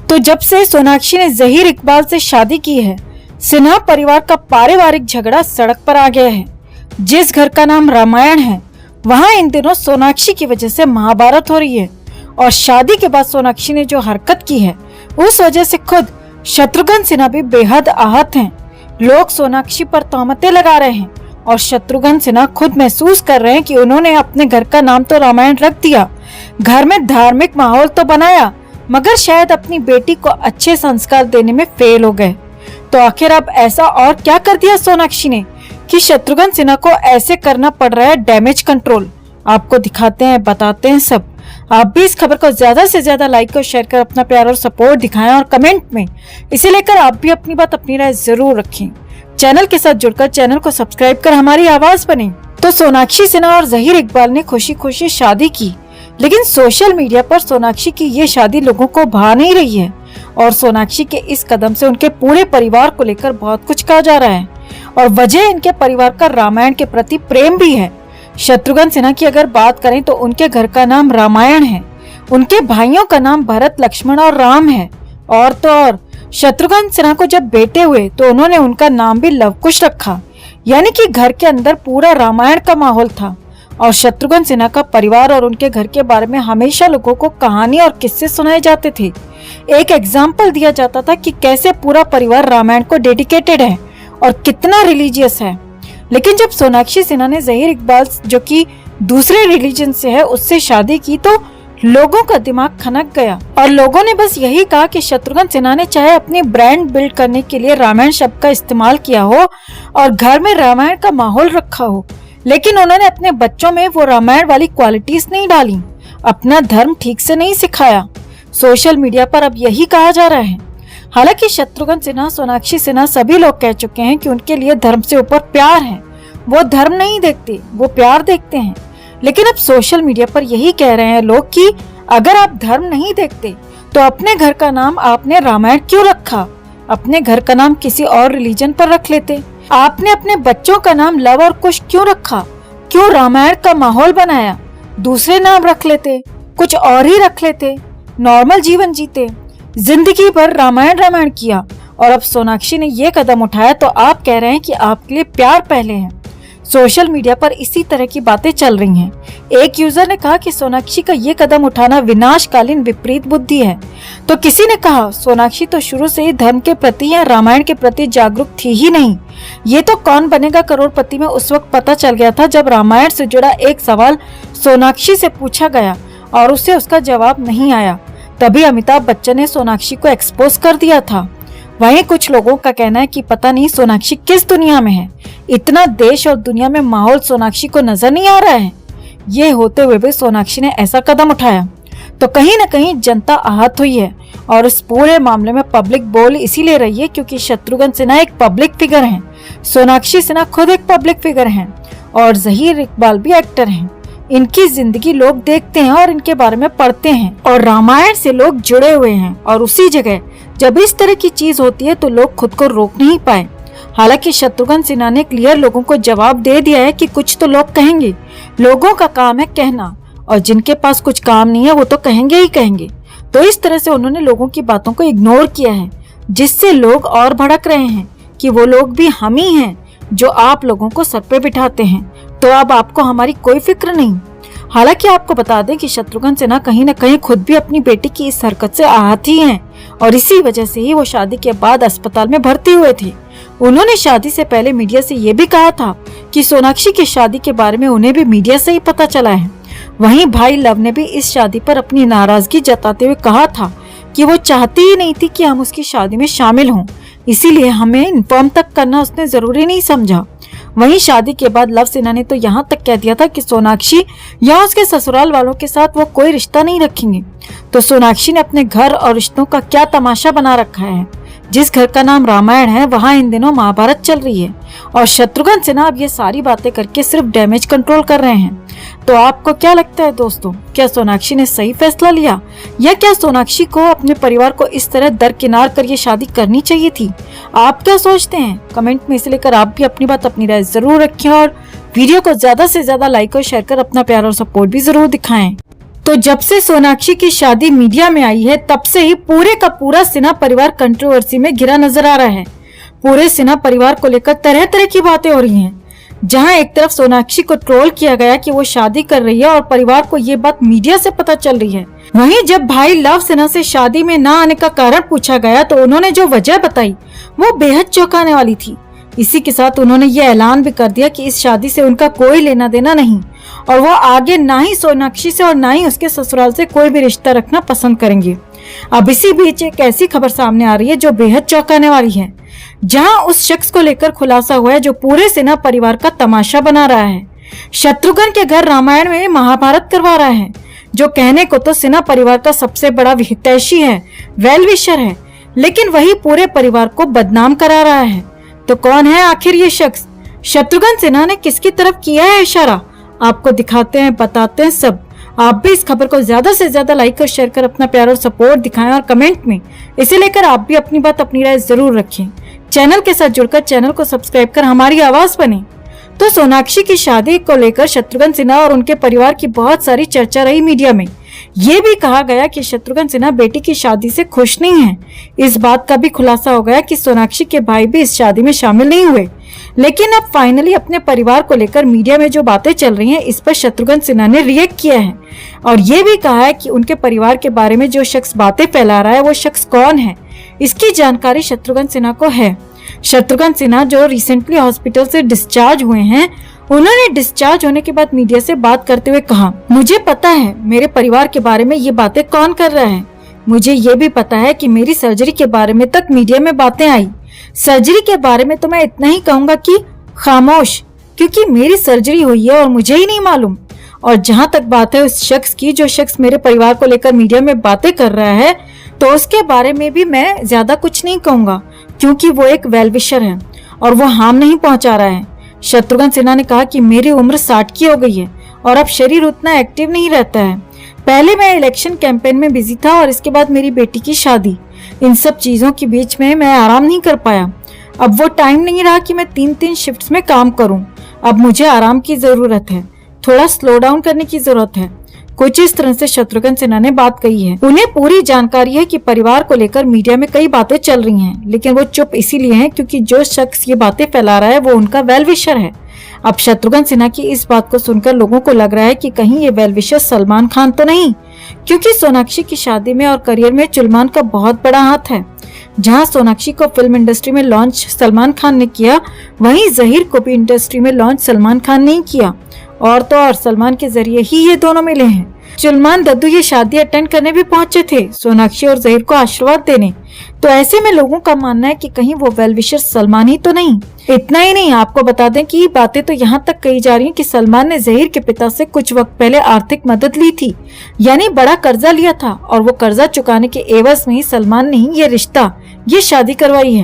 तो जब से सोनाक्षी ने जहीर इकबाल से शादी की है, सिन्हा परिवार का पारिवारिक झगड़ा सड़क पर आ गया है। जिस घर का नाम रामायण है, वहां इन दिनों सोनाक्षी की वजह से महाभारत हो रही है। और शादी के बाद सोनाक्षी ने जो हरकत की है, उस वजह से खुद शत्रुघ्न सिन्हा भी बेहद आहत हैं। लोग सोनाक्षी पर तोहमतें लगा रहे हैं और शत्रुघ्न सिन्हा खुद महसूस कर रहे हैं कि उन्होंने अपने घर का नाम तो रामायण रख दिया, घर में धार्मिक माहौल तो बनाया, मगर शायद अपनी बेटी को अच्छे संस्कार देने में फेल हो गए। तो आखिर अब ऐसा और क्या कर दिया सोनाक्षी ने कि शत्रुघ्न सिन्हा को ऐसे करना पड़ रहा है डैमेज कंट्रोल। आपको दिखाते हैं, बताते हैं सब। आप भी इस खबर को ज्यादा से ज्यादा लाइक और शेयर कर अपना प्यार और सपोर्ट दिखाएं और कमेंट में इसे लेकर आप भी अपनी बात, अपनी राय जरूर रखें। चैनल के साथ जुड़कर चैनल को सब्सक्राइब कर हमारी आवाज बने। तो सोनाक्षी सिन्हा और जहीर इकबाल ने खुशी खुशी शादी की, लेकिन सोशल मीडिया पर सोनाक्षी की ये शादी लोगों को भा नहीं रही है और सोनाक्षी के इस कदम से उनके पूरे परिवार को लेकर बहुत कुछ कहा जा रहा है। और वजह इनके परिवार का रामायण के प्रति प्रेम भी है। शत्रुघ्न सिन्हा की अगर बात करें तो उनके घर का नाम रामायण है, उनके भाइयों का नाम भरत, लक्ष्मण और राम है। और तो और शत्रुघ्न सिन्हा को जब बेटे हुए तो उन्होंने उनका नाम भी लवकुश रखा, यानी कि घर के अंदर पूरा रामायण का माहौल था। और शत्रुघ्न सिन्हा का परिवार और उनके घर के बारे में हमेशा लोगों को कहानी और किस्से सुनाए जाते थे। एक एग्जाम्पल दिया जाता था कि कैसे पूरा परिवार रामायण को डेडिकेटेड है और कितना रिलीजियस है। लेकिन जब सोनाक्षी सिन्हा ने जहीर इकबाल, जो कि दूसरे रिलीजन से है, उससे शादी की तो लोगों का दिमाग खनक गया और लोगों ने बस यही कहा कि शत्रुघ्न सिन्हा ने चाहे अपनी ब्रांड बिल्ड करने के लिए रामायण शब्द का इस्तेमाल किया हो और घर में रामायण का माहौल रखा हो, लेकिन उन्होंने अपने बच्चों में वो रामायण वाली क्वालिटीज नहीं डाली, अपना धर्म ठीक से नहीं सिखाया। सोशल मीडिया पर अब यही कहा जा रहा है। हालांकि शत्रुघ्न सिन्हा, सोनाक्षी सिन्हा सभी लोग कह चुके हैं कि उनके लिए धर्म से ऊपर प्यार है। वो धर्म नहीं देखते, वो प्यार देखते हैं। लेकिन अब सोशल मीडिया पर यही कह रहे हैं लोग कि अगर आप धर्म नहीं देखते तो अपने घर का नाम आपने रामायण क्यों रखा? अपने घर का नाम किसी और रिलीजन पर रख लेते। आपने अपने बच्चों का नाम लव और कुश क्यों रखा? क्यों रामायण का माहौल बनाया? दूसरे नाम रख लेते, कुछ और ही रख लेते, नॉर्मल जीवन जीते। जिंदगी भर रामायण रामायण किया और अब सोनाक्षी ने ये कदम उठाया तो आप कह रहे हैं कि आपके लिए प्यार पहले है। सोशल मीडिया पर इसी तरह की बातें चल रही हैं। एक यूजर ने कहा कि सोनाक्षी का ये कदम उठाना विनाशकालीन विपरीत बुद्धि है। तो किसी ने कहा सोनाक्षी तो शुरू से ही धर्म के प्रति या रामायण के प्रति जागरूक थी ही नहीं। ये तो कौन बनेगा करोड़पति में उस वक्त पता चल गया था जब रामायण से जुड़ा एक सवाल सोनाक्षी से पूछा गया और उसे उसका जवाब नहीं आया। तभी अमिताभ बच्चन ने सोनाक्षी को एक्सपोज कर दिया था। वहीं कुछ लोगों का कहना है कि पता नहीं सोनाक्षी किस दुनिया में है, इतना देश और दुनिया में माहौल सोनाक्षी को नजर नहीं आ रहा है। ये होते हुए भी सोनाक्षी ने ऐसा कदम उठाया तो कहीं न कहीं जनता आहत हुई है और इस पूरे मामले में पब्लिक बोल इसीलिए रही है क्योंकि शत्रुघ्न सिन्हा एक पब्लिक फिगर हैं, सोनाक्षी सिन्हा खुद एक पब्लिक फिगर हैं और जहीर इकबाल भी एक्टर हैं। इनकी जिंदगी लोग देखते हैं और इनके बारे में पढ़ते हैं और रामायण से लोग जुड़े हुए हैं। और उसी जगह जब इस तरह की चीज होती है तो लोग खुद को रोक नहीं पाए। हालांकि शत्रुघ्न सिन्हा ने क्लियर लोगों को जवाब दे दिया है कि कुछ तो लोग कहेंगे, लोगों का काम है कहना और जिनके पास कुछ काम नहीं है वो तो कहेंगे ही कहेंगे। तो इस तरह से उन्होंने लोगों की बातों को इग्नोर किया है, जिससे लोग और भड़क रहे हैं कि वो लोग भी हम ही हैं जो आप लोगों को सर पे बिठाते हैं, तो अब आपको हमारी कोई फिक्र नहीं। हालांकि आपको बता दें कि शत्रुघ्न सिन्हा कहीं न कहीं खुद भी अपनी बेटी की इस हरकत से आहत ही हैं और इसी वजह से ही वो शादी के बाद अस्पताल में भर्ती हुए थे। उन्होंने शादी से पहले मीडिया से ये भी कहा था कि सोनाक्षी की शादी के बारे में उन्हें भी मीडिया से ही पता चला है। वहीं भाई लव ने भी इस शादी पर अपनी नाराजगी जताते हुए कहा था कि वो चाहती ही नहीं थी कि हम उसकी शादी में शामिल हों, इसीलिए हमें इन्फॉर्म तक करना उसने जरूरी नहीं समझा। वहीं शादी के बाद लव सिन्हा ने तो यहाँ तक कह दिया था कि सोनाक्षी या उसके ससुराल वालों के साथ वो कोई रिश्ता नहीं रखेंगे। तो सोनाक्षी ने अपने घर और रिश्तों का क्या तमाशा बना रखा है। जिस घर का नाम रामायण है वहाँ इन दिनों महाभारत चल रही है और शत्रुघ्न सिन्हा अब ये सारी बातें करके सिर्फ डैमेज कंट्रोल कर रहे हैं। तो आपको क्या लगता है दोस्तों, क्या सोनाक्षी ने सही फैसला लिया या क्या सोनाक्षी को अपने परिवार को इस तरह दरकिनार कर ये शादी करनी चाहिए थी? आप क्या सोचते हैं? कमेंट में इसे लेकर आप भी अपनी बात, अपनी राय जरूर रखें और वीडियो को ज्यादा से ज्यादा लाइक और शेयर कर अपना प्यार और सपोर्ट भी जरूर दिखाएं। तो जब से सोनाक्षी की शादी मीडिया में आई है तब से ही पूरे का पूरा सिन्हा परिवार कंट्रोवर्सी में घिरा नजर आ रहा है। पूरे सिन्हा परिवार को लेकर तरह तरह की बातें हो रही हैं। जहां एक तरफ सोनाक्षी को ट्रोल किया गया कि वो शादी कर रही है और परिवार को ये बात मीडिया से पता चल रही है, वहीं जब भाई लव सिन्हा से शादी में न आने का कारण पूछा गया तो उन्होंने जो वजह बताई वो बेहद चौंकाने वाली थी। इसी के साथ उन्होंने ये ऐलान भी कर दिया कि इस शादी से उनका कोई लेना देना नहीं और वो आगे ना ही सोनाक्षी से और ना ही उसके ससुराल से कोई भी रिश्ता रखना पसंद करेंगे। अब इसी बीच एक ऐसी खबर सामने आ रही है जो बेहद चौंकाने वाली है, जहां उस शख्स को लेकर खुलासा हुआ है जो पूरे सिन्हा परिवार का तमाशा बना रहा है। शत्रुघ्न के घर रामायण में महाभारत करवा रहा है, जो कहने को तो सिन्हा परिवार का सबसे बड़ा हितैषी है, वेल विशर है, लेकिन वही पूरे परिवार को बदनाम करा रहा है। तो कौन है आखिर ये शख्स? शत्रुघ्न सिन्हा ने किसकी तरफ किया है इशारा? आपको दिखाते हैं, बताते हैं सब। आप भी इस खबर को ज्यादा से ज्यादा लाइक और शेयर कर अपना प्यार और सपोर्ट दिखाएं और कमेंट में इसे लेकर आप भी अपनी बात, अपनी राय जरूर रखें। चैनल के साथ जुड़कर चैनल को सब्सक्राइब कर हमारी आवाज बने। तो सोनाक्षी की शादी को लेकर शत्रुघ्न सिन्हा और उनके परिवार की बहुत सारी चर्चा रही मीडिया में। ये भी कहा गया कि शत्रुघ्न सिन्हा बेटी की शादी से खुश नहीं है। इस बात का भी खुलासा हो गया कि सोनाक्षी के भाई भी इस शादी में शामिल नहीं हुए। लेकिन अब फाइनली अपने परिवार को लेकर मीडिया में जो बातें चल रही हैं, इस पर शत्रुघ्न सिन्हा ने रिएक्ट किया है और ये भी कहा है कि उनके परिवार के बारे में जो शख्स बातें फैला रहा है वो शख्स कौन है, इसकी जानकारी शत्रुघ्न सिन्हा को है। शत्रुघ्न सिन्हा जो रिसेंटली हॉस्पिटल से डिस्चार्ज हुए हैं, उन्होंने डिस्चार्ज होने के बाद मीडिया से बात करते हुए कहा, मुझे पता है मेरे परिवार के बारे में ये बातें कौन कर रहा है। मुझे ये भी पता है कि मेरी सर्जरी के बारे में तक मीडिया में बातें आई। सर्जरी के बारे में तो मैं इतना ही कहूंगा कि खामोश, क्योंकि मेरी सर्जरी हुई है और मुझे ही नहीं मालूम। और जहां तक बात है उस शख्स की जो शख्स मेरे परिवार को लेकर मीडिया में बातें कर रहा है, तो उसके बारे में भी मैं ज्यादा कुछ नहीं कहूंगा, क्योंकि वो एक वेल विशर है और वो हार्म नहीं पहुंचा रहा है। शत्रुघ्न सिन्हा ने कहा कि मेरी उम्र 60 की हो गई है और अब शरीर उतना एक्टिव नहीं रहता है। पहले मैं इलेक्शन कैंपेन में बिजी था और इसके बाद मेरी बेटी की शादी, इन सब चीजों के बीच में मैं आराम नहीं कर पाया। अब वो टाइम नहीं रहा कि मैं 3-3 शिफ्ट्स में काम करूं। अब मुझे आराम की जरूरत है, थोड़ा स्लो डाउन करने की जरूरत है। कुछ इस तरह से शत्रुघ्न सिन्हा ने बात कही है। उन्हें पूरी जानकारी है कि परिवार को लेकर मीडिया में कई बातें चल रही हैं, लेकिन वो चुप इसीलिए हैं क्योंकि जो शख्स ये बातें फैला रहा है वो उनका वेल विशर है। अब शत्रुघ्न सिन्हा की इस बात को सुनकर लोगों को लग रहा है कि कहीं ये वेल विशर सलमान खान तो नहीं, क्योंकि सोनाक्षी की शादी में और करियर में सलमान का बहुत बड़ा हाथ है। जहां सोनाक्षी को फिल्म इंडस्ट्री में लॉन्च सलमान खान ने किया, वहीं जहीर को भी इंडस्ट्री में लॉन्च सलमान खान ने किया। और तो और सलमान के जरिए ही ये दोनों मिले हैं। सलमान दद्दू ये शादी अटेंड करने भी पहुंचे थे, सोनाक्षी और जहीर को आशीर्वाद देने। तो ऐसे में लोगों का मानना है कि कहीं वो वेल विशर सलमान ही तो नहीं। इतना ही नहीं, आपको बता दें कि बातें तो यहाँ तक कही जा रही हैं कि सलमान ने जहीर के पिता से कुछ वक्त पहले आर्थिक मदद ली थी, यानी बड़ा कर्जा लिया था और वो कर्जा चुकाने के एवज में ही सलमान ने ही ये रिश्ता, ये शादी करवाई है।